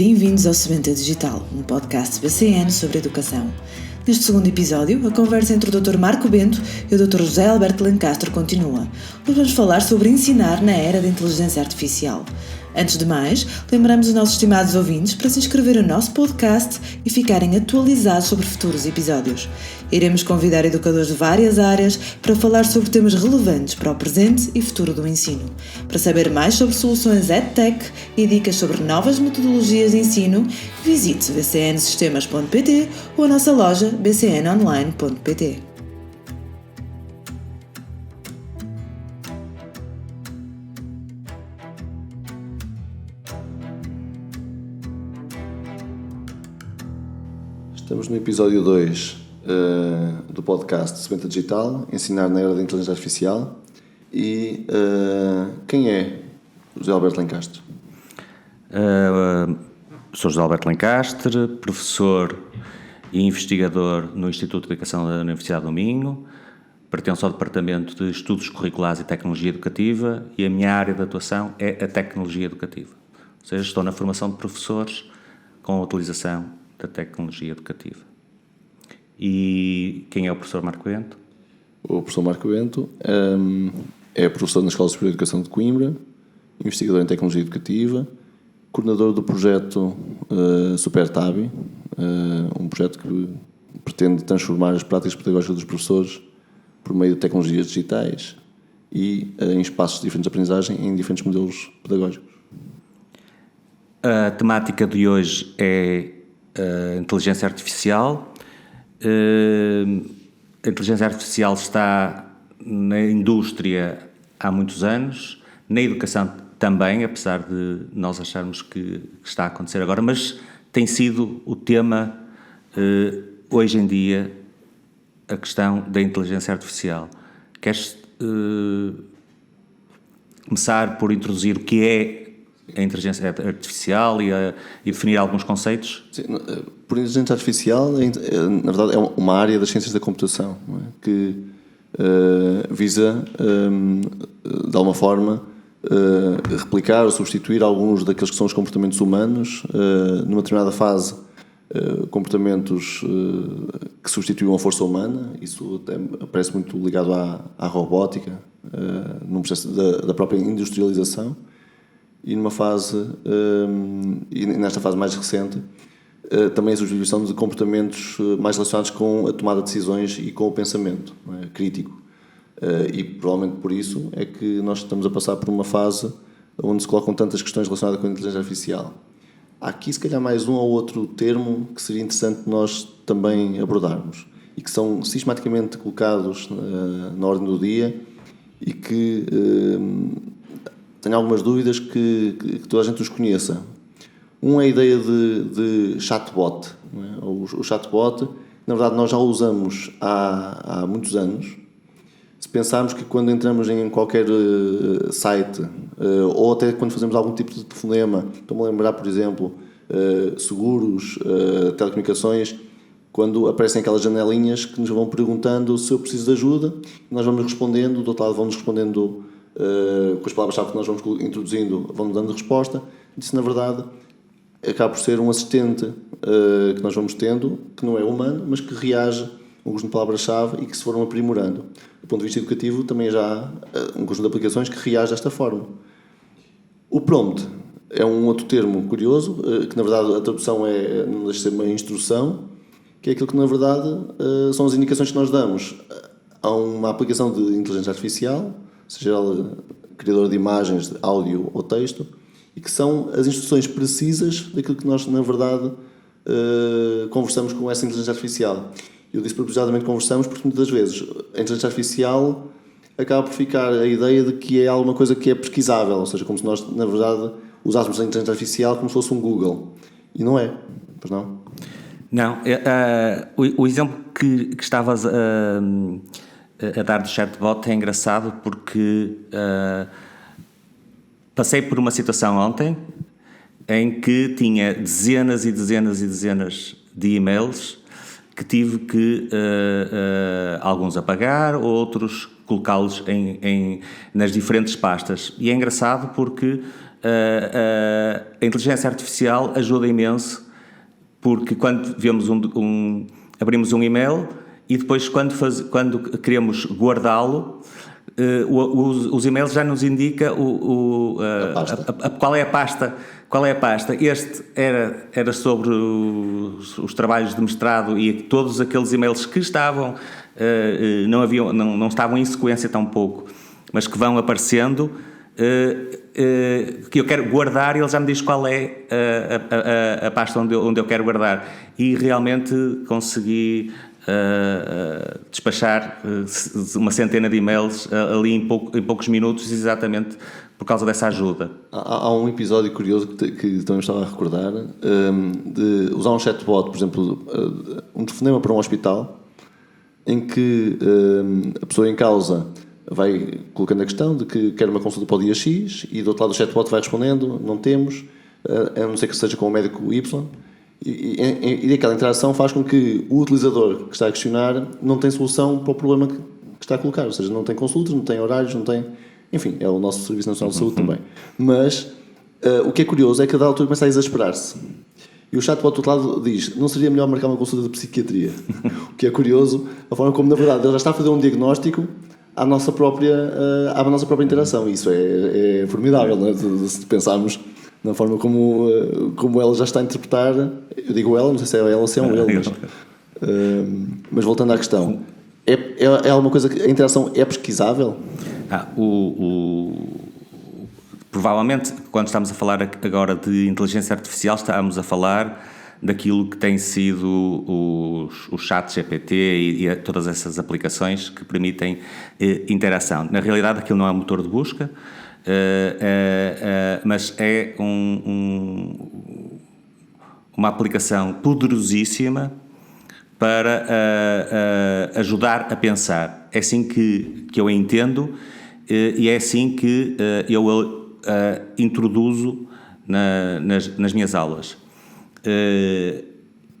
Bem-vindos ao Semente Digital, um podcast BCN sobre educação. Neste segundo episódio, a conversa entre o Dr. Marco Bento e o Dr. José Alberto Lencastre continua. Hoje vamos falar sobre ensinar na era da inteligência artificial. Antes de mais, lembramos os nossos estimados ouvintes para se inscreverem no nosso podcast e ficarem atualizados sobre futuros episódios. Iremos convidar educadores de várias áreas para falar sobre temas relevantes para o presente e futuro do ensino. Para saber mais sobre soluções EdTech e dicas sobre novas metodologias de ensino, visite bcnsistemas.pt ou a nossa loja bcnonline.pt. Estamos no episódio 2 do podcast Semente Digital, ensinar na era da inteligência artificial. E quem é José Alberto Lencastre? Sou José Alberto Lencastre, professor e investigador no Instituto de Educação da Universidade do Minho. Pertenço ao Departamento de Estudos Curriculares e Tecnologia Educativa e a minha área de atuação é a tecnologia educativa. Ou seja, estou na formação de professores com a utilização da tecnologia educativa. E quem é o professor Marco Bento? O professor Marco Bento é professor na Escola Superior de Educação de Coimbra, investigador em tecnologia educativa, coordenador do projeto SuperTabi, um projeto que pretende transformar as práticas pedagógicas dos professores por meio de tecnologias digitais e em espaços de diferentes aprendizagem em diferentes modelos pedagógicos. A temática de hoje é a inteligência artificial. A inteligência artificial está na indústria há muitos anos, na educação também, apesar de nós acharmos que está a acontecer agora, mas tem sido o tema, hoje em dia, a questão da inteligência artificial. Queres começar por introduzir o que é a inteligência artificial e definir alguns conceitos? Sim, por inteligência artificial, na verdade, é uma área das ciências da computação, não é? Que visa, de alguma forma, replicar ou substituir alguns daqueles que são os comportamentos humanos, numa determinada fase, comportamentos que substituem a força humana. Isso parece muito ligado à robótica, num processo da própria industrialização. E numa fase, e nesta fase mais recente, também a substituição de comportamentos mais relacionados com a tomada de decisões e com o pensamento, não é? Crítico. E provavelmente por isso é que nós estamos a passar por uma fase onde se colocam tantas questões relacionadas com a inteligência artificial. Há aqui, se calhar, mais um ou outro termo que seria interessante nós também abordarmos e que são sistematicamente colocados na ordem do dia e que tenho algumas dúvidas que toda a gente os conheça. Um é a ideia de chatbot, não é? O chatbot, na verdade, nós já o usamos há muitos anos. Se pensarmos que quando entramos em qualquer site, ou até quando fazemos algum tipo de telefonema, estou-me a lembrar, por exemplo, seguros, telecomunicações, quando aparecem aquelas janelinhas que nos vão perguntando se eu preciso de ajuda, nós vamos respondendo, do outro lado vão-nos respondendo com as palavras-chave que nós vamos introduzindo, vão dando resposta. Isso, na verdade, acaba por ser um assistente que nós vamos tendo, que não é humano, mas que reage a um conjunto de palavras-chave e que se foram aprimorando. Do ponto de vista educativo, também já há um conjunto de aplicações que reage desta forma. O prompt é um outro termo curioso, que na verdade a tradução não deixa de ser uma instrução, que é aquilo que na verdade são as indicações que nós damos a uma aplicação de inteligência artificial, seja ela criador de imagens, de áudio ou texto, e que são as instruções precisas daquilo que nós, na verdade, conversamos com essa inteligência artificial. Eu disse propositadamente conversamos porque muitas vezes a inteligência artificial acaba por ficar a ideia de que é alguma coisa que é pesquisável, ou seja, como se nós, na verdade, usássemos a inteligência artificial como se fosse um Google. E não é, pois não? Não. O exemplo que estavas a dar de chatbot é engraçado porque passei por uma situação ontem em que tinha dezenas e dezenas e dezenas de e-mails que tive que alguns apagar, outros colocá-los nas diferentes pastas. E é engraçado porque a inteligência artificial ajuda imenso, porque quando abrimos um e-mail e depois quando queremos guardá-lo, os e-mails já nos indica qual é a pasta. Este era sobre os trabalhos de mestrado, e todos aqueles e-mails que estavam não estavam em sequência tão pouco, mas que vão aparecendo, que eu quero guardar, e ele já me diz qual é a pasta onde eu quero guardar, e realmente consegui despachar uma centena de e-mails ali em poucos minutos, exatamente por causa dessa ajuda. Há um episódio curioso que também estava a recordar, de usar um chatbot, por exemplo, um telefonema para um hospital, em que a pessoa em causa vai colocando a questão de que quer uma consulta para o dia X, e do outro lado o chatbot vai respondendo: não temos, a não ser que seja com o médico Y. E aquela interação faz com que o utilizador que está a questionar não tem solução para o problema que está a colocar, ou seja, não tem consultas, não tem horários, não tem... Enfim, é o nosso Serviço Nacional de Saúde também. Mas o que é curioso é que a dada altura começa a exasperar-se. E o chatbot do outro lado diz: não seria melhor marcar uma consulta de psiquiatria? O que é curioso, a forma como na verdade ele já está a fazer um diagnóstico à nossa própria interação. E isso é formidável, não é? Se pensarmos na forma como ela já está a interpretar. Eu digo ela, não sei se é ela ou se é um ele, mas voltando à questão, é alguma coisa que a interação é pesquisável? Provavelmente, quando estamos a falar agora de inteligência artificial, estamos a falar daquilo que tem sido o chat GPT e todas essas aplicações que permitem interação. Na realidade, aquilo não é um motor de busca, mas é uma aplicação poderosíssima para ajudar a pensar. É assim que eu a entendo, e é assim que eu a introduzo nas minhas aulas.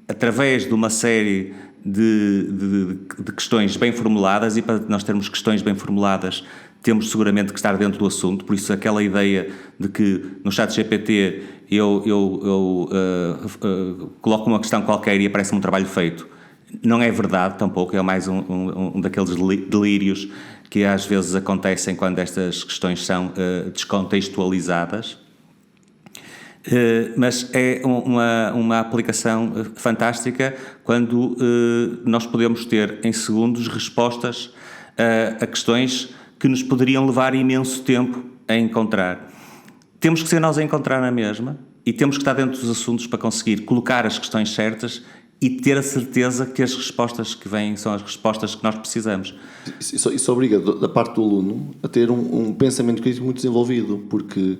Através de uma série de questões bem formuladas, e para nós termos questões bem formuladas temos seguramente que estar dentro do assunto. Por isso aquela ideia de que no chat GPT eu coloco uma questão qualquer e aparece-me um trabalho feito, não é verdade tampouco. É mais um daqueles delírios que às vezes acontecem quando estas questões são descontextualizadas. Mas é uma aplicação fantástica quando nós podemos ter em segundos respostas a questões que nos poderiam levar imenso tempo a encontrar. Temos que ser nós a encontrar na mesma, e temos que estar dentro dos assuntos para conseguir colocar as questões certas e ter a certeza que as respostas que vêm são as respostas que nós precisamos. Isso obriga, da parte do aluno, a ter um pensamento crítico muito desenvolvido, porque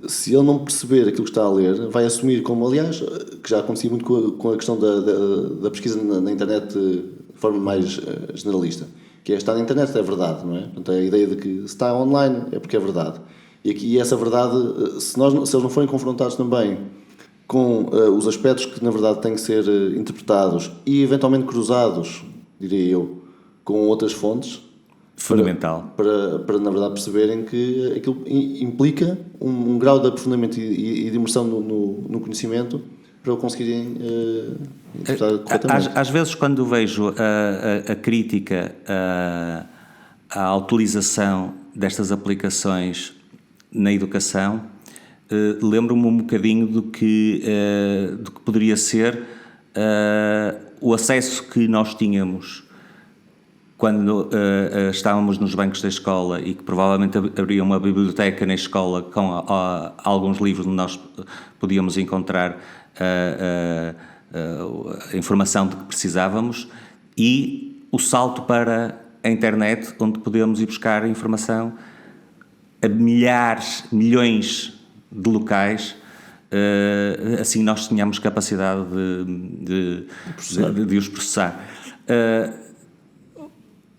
se ele não perceber aquilo que está a ler, vai assumir, como aliás, que já acontecia muito com a questão da pesquisa na internet de forma mais generalista, que está na internet é verdade, não é? Portanto, a ideia de que se está online é porque é verdade. E aqui essa verdade, se eles não forem confrontados também com os aspectos que na verdade têm que ser interpretados e eventualmente cruzados, diria eu, com outras fontes, fundamental para na verdade perceberem que aquilo implica um grau de aprofundamento e de imersão no conhecimento para o conseguirem interpretar corretamente. Às vezes, quando vejo a crítica à utilização destas aplicações na educação, lembro-me um bocadinho do que poderia ser o acesso que nós tínhamos quando estávamos nos bancos da escola, e que provavelmente haveria uma biblioteca na escola com alguns livros onde nós podíamos encontrar a informação de que precisávamos, e o salto para a internet, onde podemos ir buscar a informação a milhões de locais. Assim nós tínhamos capacidade de os processar.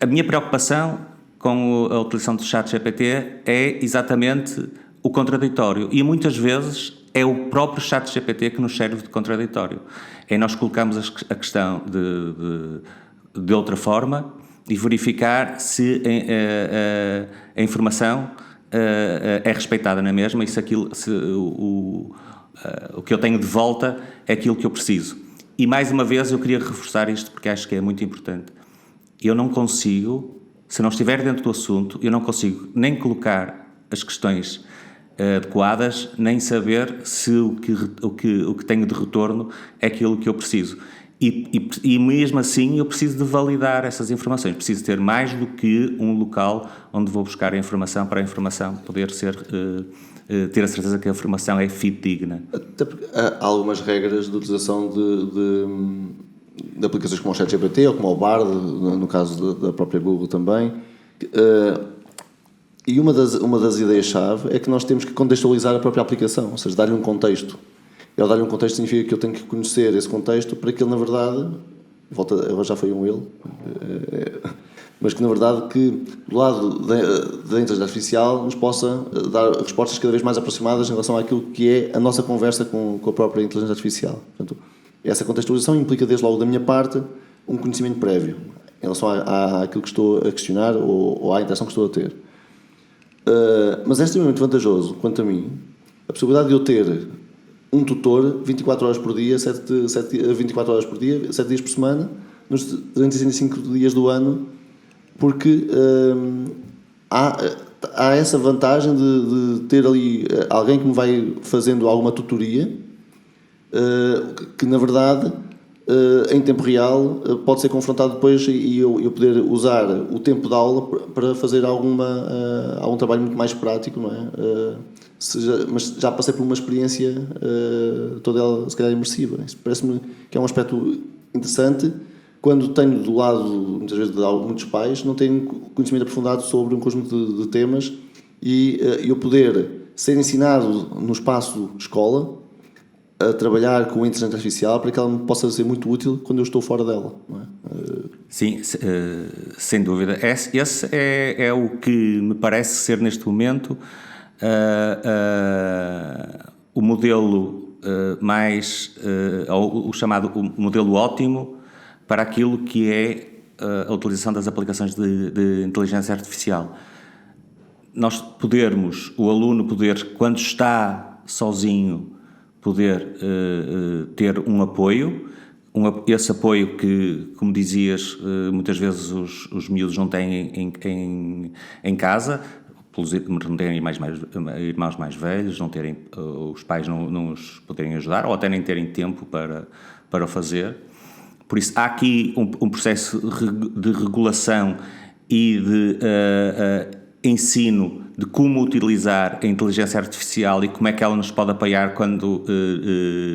A minha preocupação com a utilização do chat GPT é exatamente o contraditório, e muitas vezes é o próprio chat GPT que nos serve de contraditório. É nós colocarmos a questão de outra forma e verificar se a informação é respeitada na mesma, e se o que eu tenho de volta é aquilo que eu preciso. E mais uma vez eu queria reforçar isto porque acho que é muito importante. Eu não consigo, se não estiver dentro do assunto, eu não consigo nem colocar as questões adequadas, nem saber se o que tenho de retorno é aquilo que eu preciso. E mesmo assim eu preciso de validar essas informações, preciso ter mais do que um local onde vou buscar a informação para a informação poder ser, ter a certeza que a informação é fidedigna. Até porque há algumas regras de utilização de aplicações como o ChatGPT ou como o Bard, no caso da própria Google também, e uma das ideias-chave é que nós temos que contextualizar a própria aplicação, ou seja, dar-lhe um contexto. E ao dar-lhe um contexto significa que eu tenho que conhecer esse contexto para que ele, na verdade, agora já foi um ele, mas que, na verdade, que do lado da inteligência artificial nos possa dar respostas cada vez mais aproximadas em relação àquilo que é a nossa conversa com a própria inteligência artificial. Portanto, essa contextualização implica, desde logo da minha parte, um conhecimento prévio em relação àquilo que estou a questionar ou à interação que estou a ter. Mas é extremamente vantajoso, quanto a mim, a possibilidade de eu ter um tutor 24 horas por dia, 24 horas por dia, 7 dias por semana, nos 365 dias do ano, porque há essa vantagem de ter ali alguém que me vai fazendo alguma tutoria, que na verdade em tempo real pode ser confrontado depois e eu poder usar o tempo da aula para fazer algum trabalho muito mais prático, não é? Mas já passei por uma experiência toda ela se calhar imersiva. Isso parece-me que é um aspecto interessante quando tenho do lado, muitas vezes, de muitos pais, não tenho conhecimento aprofundado sobre um conjunto de temas e eu poder ser ensinado no espaço escola a trabalhar com a inteligência artificial para que ela me possa ser muito útil quando eu estou fora dela, não é? Sim, sem dúvida. Esse é o que me parece ser neste momento o modelo mais, ou o chamado modelo ótimo para aquilo que é a utilização das aplicações de inteligência artificial. Nós o aluno poder, quando está sozinho, poder ter um apoio, esse apoio que, como dizias, muitas vezes os miúdos não têm em casa, não terem irmãos mais velhos, não terem, os pais não os poderem ajudar, ou até nem terem tempo para o fazer. Por isso, há aqui um processo de regulação e de ensino de como utilizar a inteligência artificial e como é que ela nos pode apoiar quando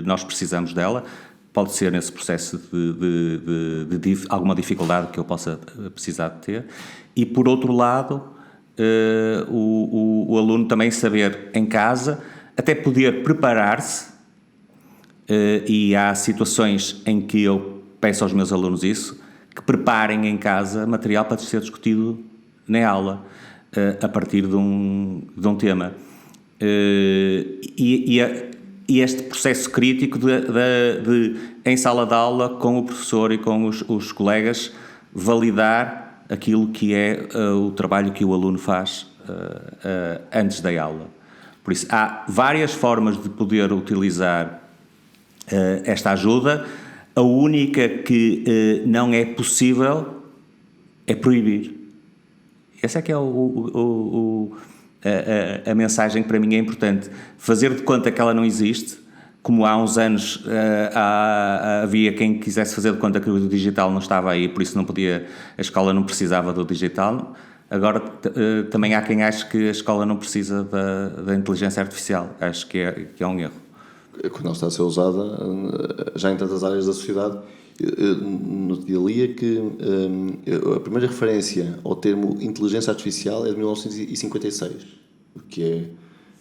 nós precisamos dela. Pode ser nesse processo de alguma dificuldade que eu possa precisar de ter. E, por outro lado, o aluno também saber em casa, até poder preparar-se, e há situações em que eu peço aos meus alunos isso, que preparem em casa material para ser discutido na aula, a partir de um tema. E este processo crítico de em sala de aula, com o professor e com os colegas, validar aquilo que é o trabalho que o aluno faz antes da aula. Por isso, há várias formas de poder utilizar esta ajuda. A única que não é possível é proibir. Essa é que é a mensagem que para mim é importante. Fazer de conta que ela não existe, como há uns anos havia quem quisesse fazer de conta que o digital não estava aí, por isso a escola não precisava do digital. Agora também há quem ache que a escola não precisa da inteligência artificial. Acho que é um erro. Quando ela está a ser usada já em tantas áreas da sociedade. No dia lia que a primeira referência ao termo inteligência artificial é de 1956, que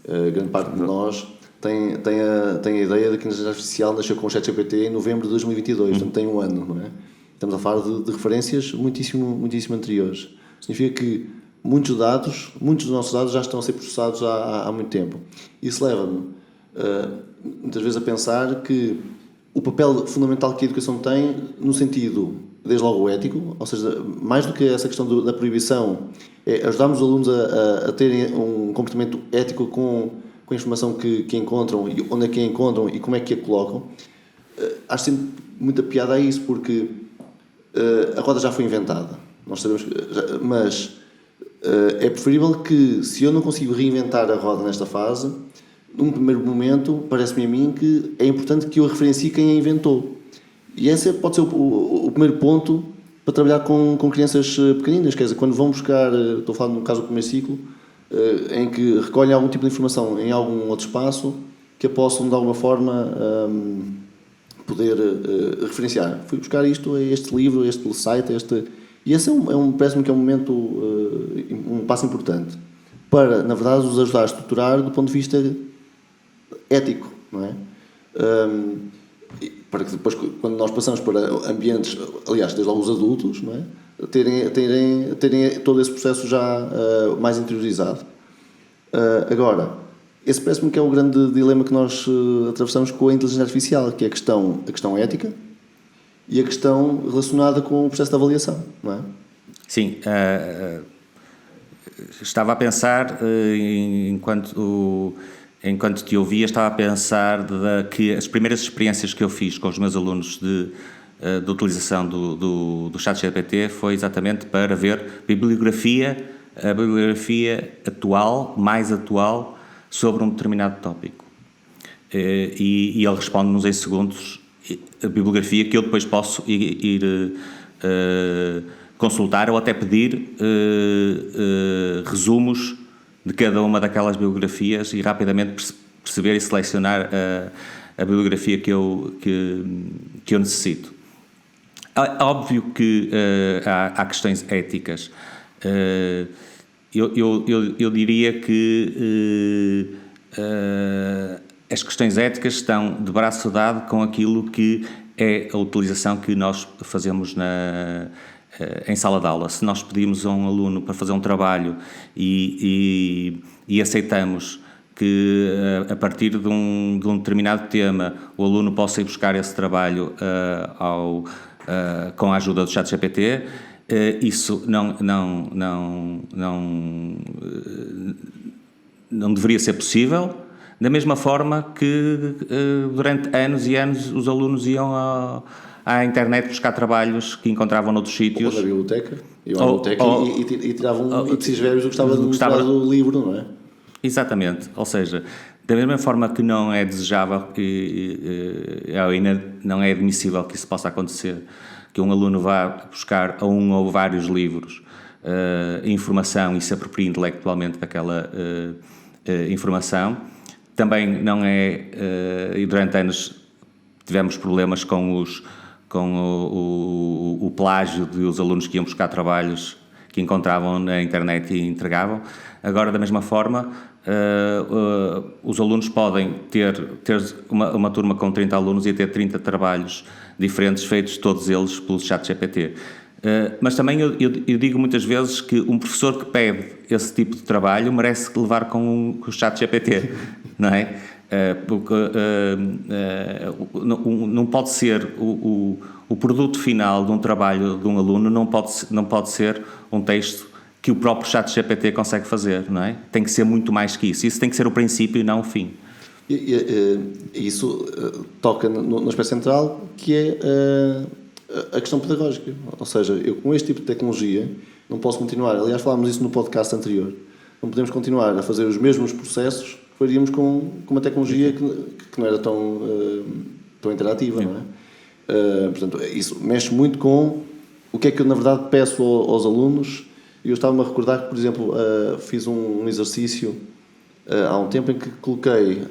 é grande parte de nós tem a ideia de que a inteligência artificial nasceu com o ChatGPT em novembro de 2022, portanto tem um ano, não é? Estamos a falar de referências muitíssimo anteriores. Significa que muitos dos nossos dados já estão a ser processados há muito tempo. Isso leva-me muitas vezes a pensar que o papel fundamental que a educação tem, no sentido desde logo o ético, ou seja, mais do que essa questão da proibição, é ajudarmos os alunos a terem um comportamento ético com a informação que encontram e onde é que a encontram e como é que a colocam. Acho sempre muita piada a isso, porque a roda já foi inventada, nós sabemos mas é preferível que, se eu não consigo reinventar a roda nesta fase, num primeiro momento, parece-me a mim que é importante que eu referencie quem a inventou. E esse pode ser o primeiro ponto para trabalhar com crianças pequeninas, quer dizer, quando vão buscar, estou a falar no caso do primeiro ciclo, em que recolhem algum tipo de informação em algum outro espaço, que a possam de alguma forma poder referenciar. Fui buscar isto a este livro, a este site, e esse parece-me que é um momento, um passo importante para, na verdade, os ajudar a estruturar do ponto de vista ético, não é? Para que depois, quando nós passamos para ambientes, aliás, desde logo os adultos, não é? terem todo esse processo já mais interiorizado. Agora, esse parece-me que é o grande dilema que nós atravessamos com a inteligência artificial, que é a questão ética e a questão relacionada com o processo de avaliação, não é? Sim, estava a pensar, enquanto te ouvia, estava a pensar que as primeiras experiências que eu fiz com os meus alunos de utilização do ChatGPT foi exatamente para ver a bibliografia atual, mais atual, sobre um determinado tópico. E ele responde-nos em segundos a bibliografia que eu depois posso ir consultar ou até pedir resumos de cada uma daquelas biografias e rapidamente perceber e selecionar a bibliografia que eu necessito. É óbvio que há questões éticas. Eu diria que as questões éticas estão de braço dado com aquilo que é a utilização que nós fazemos em sala de aula. Se nós pedimos a um aluno para fazer um trabalho e aceitamos que a partir de um determinado tema o aluno possa ir buscar esse trabalho com a ajuda do ChatGPT, isso não deveria ser possível, da mesma forma que durante anos e anos os alunos iam à internet buscar trabalhos que encontravam noutros sítios. Ou na biblioteca, e tiravam ipsis verbis do que estava no livro, não é? Exatamente, ou seja, da mesma forma que não é desejável, não é admissível que isso possa acontecer, que um aluno vá buscar a um ou vários livros informação e se aproprie intelectualmente daquela informação, também não é, e durante anos tivemos problemas com o plágio dos alunos que iam buscar trabalhos que encontravam na internet e entregavam. Agora, da mesma forma, os alunos podem ter uma turma com 30 alunos e ter 30 trabalhos diferentes, feitos todos eles pelo ChatGPT. Mas também eu digo muitas vezes que um professor que pede esse tipo de trabalho merece levar com o ChatGPT, não é? Porque não pode ser o produto final de um trabalho de um aluno, não pode ser um texto que o próprio ChatGPT consegue fazer, não é? Tem que ser muito mais que isso. Isso tem que ser o princípio e não o fim. Isso toca no aspecto central, que é a questão pedagógica. Ou seja, eu com este tipo de tecnologia não posso continuar, aliás falámos isso no podcast anterior, não podemos continuar a fazer os mesmos processos que faríamos com uma tecnologia que não era tão interativa, não é? Portanto, isso mexe muito com o que é que eu na verdade peço aos alunos. E eu estava-me a recordar que, por exemplo, fiz um exercício há um tempo em que coloquei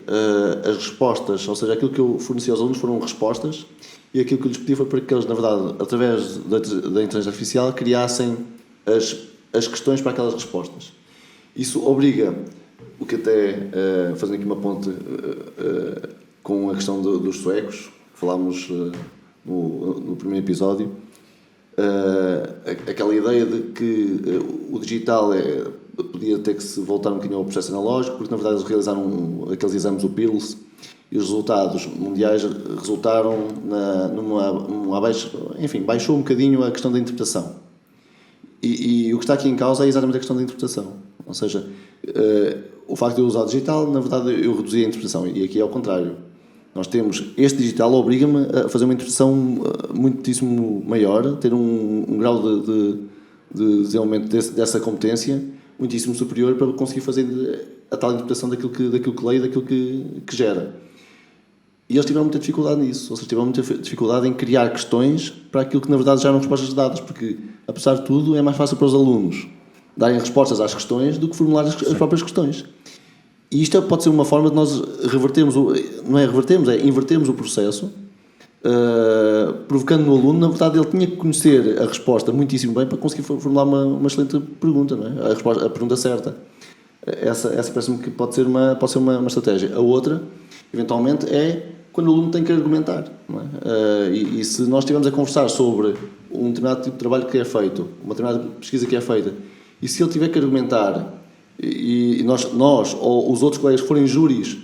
as respostas, ou seja, aquilo que eu forneci aos alunos foram respostas, e aquilo que eu lhes pedi foi para que eles, na verdade, através da inteligência artificial, criassem as questões para aquelas respostas. Isso obriga, o que até, fazendo aqui uma ponte com a questão dos suecos, que falámos no primeiro episódio, aquela ideia de que o digital podia ter que se voltar um bocadinho ao processo analógico, porque na verdade eles realizaram aqueles exames, o PIRLS, e os resultados mundiais resultaram baixou um bocadinho a questão da interpretação. E o que está aqui em causa é exatamente a questão da interpretação. Ou seja, o facto de eu usar o digital, na verdade, eu reduzi a interpretação. E aqui é ao contrário. Nós temos, este digital obriga-me a fazer uma interpretação muitíssimo maior, ter um grau de desenvolvimento dessa competência muitíssimo superior para conseguir fazer a tal interpretação daquilo que leio e daquilo que gera. E eles tiveram muita dificuldade nisso, ou seja, tiveram muita dificuldade em criar questões para aquilo que na verdade já eram respostas dadas, porque, apesar de tudo, é mais fácil para os alunos darem respostas às questões do que formular as próprias questões. E isto pode ser uma forma de nós invertermos o processo, provocando no aluno, na verdade, ele tinha que conhecer a resposta muitíssimo bem para conseguir formular uma excelente pergunta, não é? A pergunta certa. Essa parece-me que pode ser uma estratégia. A outra, eventualmente, é quando o aluno tem que argumentar, não é? E se nós estivermos a conversar sobre um determinado tipo de trabalho que é feito, uma determinada pesquisa que é feita, e se ele tiver que argumentar, e nós ou os outros colegas forem júris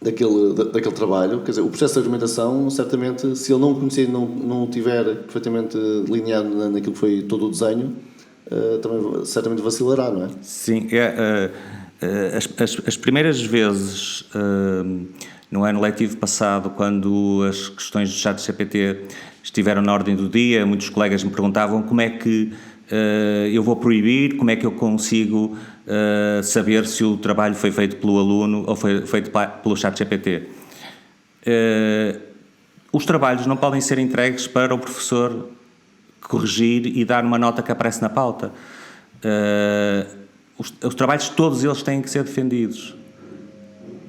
daquele trabalho, quer dizer, o processo de argumentação, certamente, se ele não o conhecer e não o tiver perfeitamente delineado naquilo que foi todo o desenho, também certamente vacilará, não é? Sim, as primeiras vezes no ano letivo passado, quando as questões do ChatGPT estiveram na ordem do dia, muitos colegas me perguntavam como é que eu vou proibir, como é que eu consigo saber se o trabalho foi feito pelo aluno ou foi feito pelo ChatGPT. Os trabalhos não podem ser entregues para o professor corrigir e dar uma nota que aparece na pauta. Os trabalhos, todos eles têm que ser defendidos.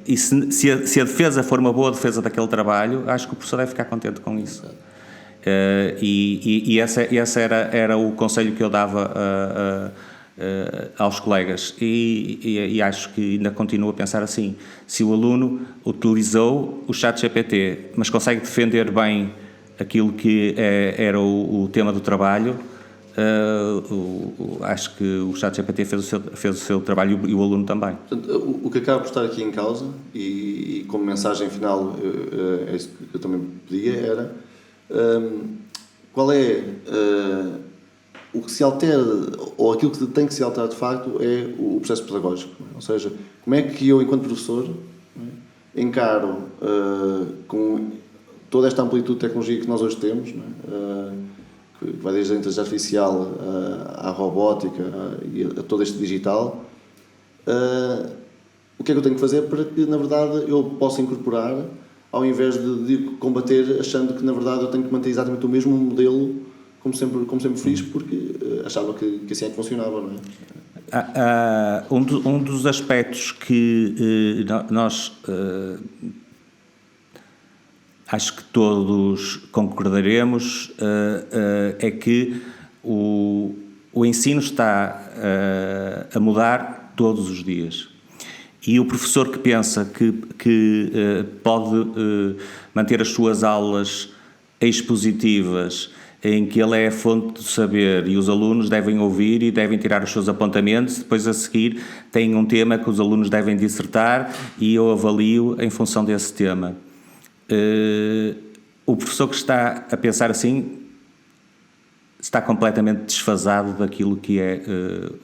E se a defesa for uma boa defesa daquele trabalho, acho que o professor deve ficar contente com isso. E esse era o conselho que eu dava aos colegas. E acho que ainda continuo a pensar assim. Se o aluno utilizou o ChatGPT, mas consegue defender bem aquilo que era o tema do trabalho, acho que o ChatGPT fez o seu trabalho e o aluno também. Portanto, o que acaba por estar aqui em causa, e como mensagem final, é isso que eu também pedia, era qual é o que se altera, ou aquilo que tem que se alterar de facto, é o processo pedagógico. Ou seja, como é que eu, enquanto professor, encaro com toda esta amplitude de tecnologia que nós hoje temos, que vai desde a inteligência artificial à robótica e a todo este digital, o que é que eu tenho que fazer para que, na verdade, eu possa incorporar, ao invés de combater achando que, na verdade, eu tenho que manter exatamente o mesmo modelo, como sempre fiz, porque achava que assim é que funcionava, não é? Um dos aspectos que nós acho que todos concordaremos é que o ensino está a mudar todos os dias. E o professor que pensa que pode manter as suas aulas expositivas, em que ele é a fonte do saber e os alunos devem ouvir e devem tirar os seus apontamentos, depois a seguir tem um tema que os alunos devem dissertar e eu avalio em função desse tema. O professor que está a pensar assim está completamente desfasado daquilo que é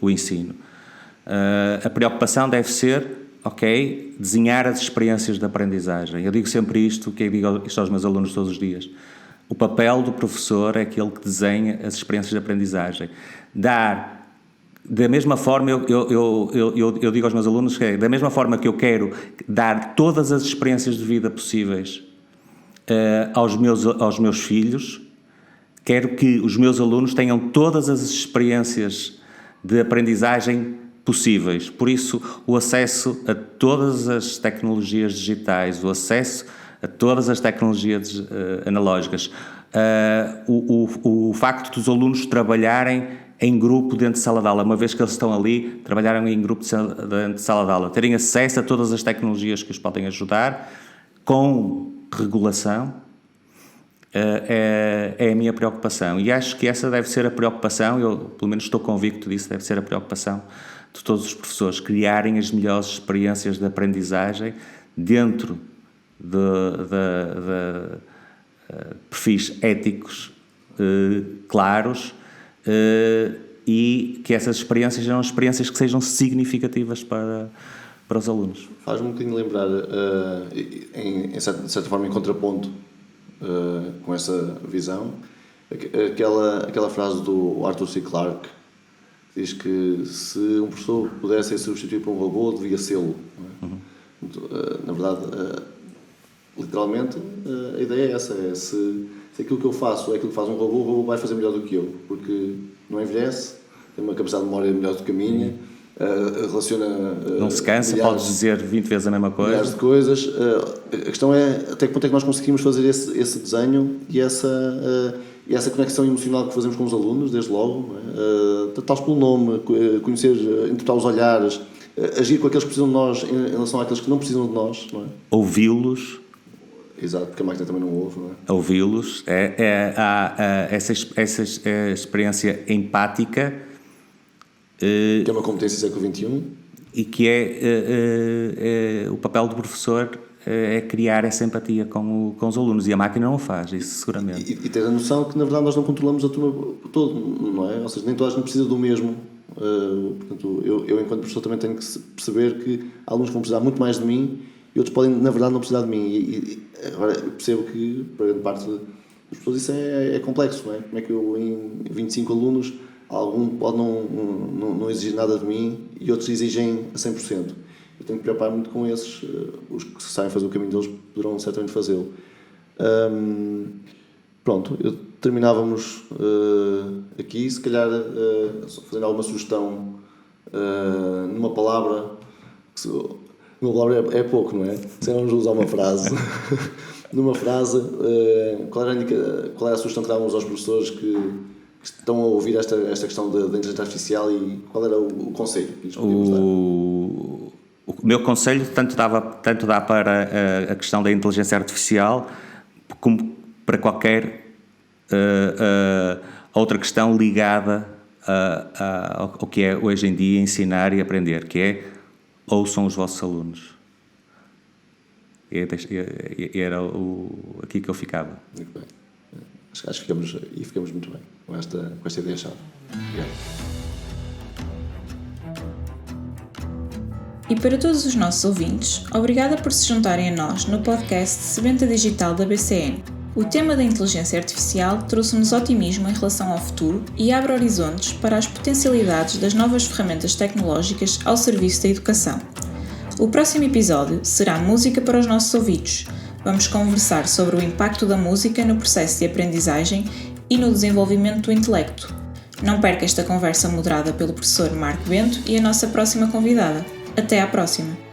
o ensino. A preocupação deve ser, desenhar as experiências de aprendizagem. Eu digo sempre isto, que eu digo isto aos meus alunos todos os dias. O papel do professor é aquele que desenha as experiências de aprendizagem. Da mesma forma, eu digo aos meus alunos que da mesma forma que eu quero dar todas as experiências de vida possíveis aos meus filhos, quero que os meus alunos tenham todas as experiências de aprendizagem possíveis. Por isso, o acesso a todas as tecnologias digitais, o acesso a todas as tecnologias analógicas, o facto dos alunos trabalharem em grupo dentro de sala de aula, uma vez que eles estão ali, trabalharem em grupo dentro de sala de aula, terem acesso a todas as tecnologias que os podem ajudar, com regulação, é a minha preocupação. E acho que essa deve ser a preocupação, eu pelo menos estou convicto disso, deve ser a preocupação de todos os professores, criarem as melhores experiências de aprendizagem dentro de perfis éticos claros, e que essas experiências sejam experiências que sejam significativas para os alunos. Faz-me um bocadinho lembrar, de certa forma, em contraponto com essa visão, aquela frase do Arthur C. Clarke, que diz que se um professor pudesse ser substituído por um robô, devia sê-lo. Não é? Na verdade, literalmente, a ideia é essa, se aquilo que eu faço é aquilo que faz um robô, o robô vai fazer melhor do que eu, porque não envelhece, tem uma capacidade de memória melhor do que a minha, relaciona... não se cansa, podes dizer 20 vezes a mesma coisa. Milhares de coisas. A questão é até que ponto é que nós conseguimos fazer esse desenho e essa conexão emocional que fazemos com os alunos, desde logo, tratá-los pelo nome, conhecer, interpretar os olhares, agir com aqueles que precisam de nós em relação àqueles que não precisam de nós, não é? Ouvi-los. Exato, porque a máquina também não ouve, não é? Ouvi-los. Essa experiência empática, que é uma competência do século XXI. E que é o papel do professor é criar essa empatia com os alunos, e a máquina não o faz, isso seguramente. E ter a noção que, na verdade, nós não controlamos a turma todo, não é? Ou seja, nem toda a gente precisa do mesmo. Portanto, eu, enquanto professor, também tenho que perceber que há alunos que vão precisar muito mais de mim e outros podem, na verdade, não precisar de mim. E agora eu percebo que, para grande parte das pessoas, isso é complexo, não é? Como é que eu, em 25 alunos, algum pode não exigir nada de mim e outros exigem a 100%. Eu tenho que preocupar muito com esses, os que sabem fazer o caminho deles poderão certamente fazê-lo. Pronto, terminávamos aqui, se calhar fazendo alguma sugestão numa palavra, uma palavra é pouco, não é? Se vamos usar uma frase, numa frase, qual era a sugestão que dávamos aos professores que estão a ouvir esta questão da inteligência artificial, e qual era o conselho que lhes podíamos dar? O meu conselho tanto dá para a questão da inteligência artificial como para qualquer outra questão ligada ao que é hoje em dia ensinar e aprender, que é: ouçam os vossos alunos. Era aqui que eu ficava. Muito bem. Acho que ficamos muito bem com esta ideia-chave. Obrigado. E para todos os nossos ouvintes, obrigada por se juntarem a nós no podcast Sebenta Digital da BCN. O tema da inteligência artificial trouxe-nos otimismo em relação ao futuro e abre horizontes para as potencialidades das novas ferramentas tecnológicas ao serviço da educação. O próximo episódio será Música para os nossos ouvidos. Vamos conversar sobre o impacto da música no processo de aprendizagem e no desenvolvimento do intelecto. Não perca esta conversa moderada pelo professor Marco Bento e a nossa próxima convidada. Até à próxima!